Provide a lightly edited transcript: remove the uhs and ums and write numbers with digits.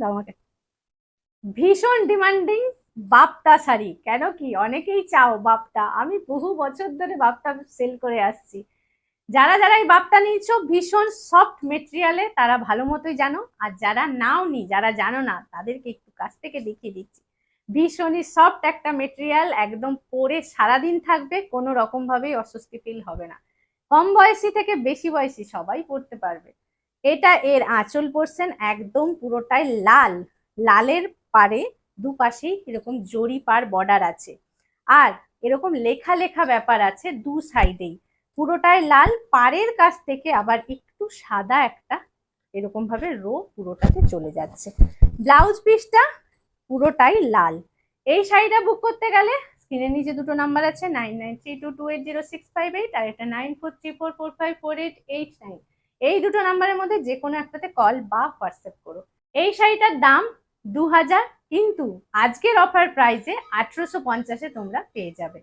দাও আমাকে। ভীষণ ডিমান্ডিং বাপ্তা শাড়ি, কেন কি অনেকেই চাও বাপ্তা, আমি বহু বছর ধরে বাপ্তা সেল করে আসছি। যারা যারা এই বাপ্তা নিয়েছো ভীষণ সফট মেটেরিয়ালে তারা ভালো মতোই জানো, আর যারা নাও নি, যারা জানো না, তাদেরকে একটু কাছ থেকে দেখিয়ে দিচ্ছি। ভীষণই সফট একটা মেটেরিয়াল, একদম পরে সারাদিন থাকবে, কোনো রকম ভাবেই অস্বস্তি ফিল হবে না। কম বয়সী থেকে বেশি বয়সী সবাই পরতে পারবে। এটা এর আঁচল পোর্শন, একদম পুরোটাই লাল, লালের পারে দুপাশেই এরকম জরি পার বর্ডার আছে, আর এরকম লেখা লেখা ব্যাপার আছে দু সাইডেই। পুরোটাই লাল, পাড়ের কাছ থেকে আবার একটু সাদা একটা এরকম ভাবে রো পুরোটাতে চলে যাচ্ছে। ব্লাউজ পিসটা পুরোটাই লাল। এই শাড়িটা বুক করতে গেলে স্ক্রিনের নিচে দুটো নাম্বার আছে, 9932280658, আর এটা 943444548889। এই দুটো নাম্বারের মধ্যে যে কোনো একটাতে কল বা হোয়াটসঅ্যাপ করো। এই শাড়িটার দাম 2000, কিন্তু আজকের অফার প্রাইসে 1850-এ তোমরা পেয়ে যাবে।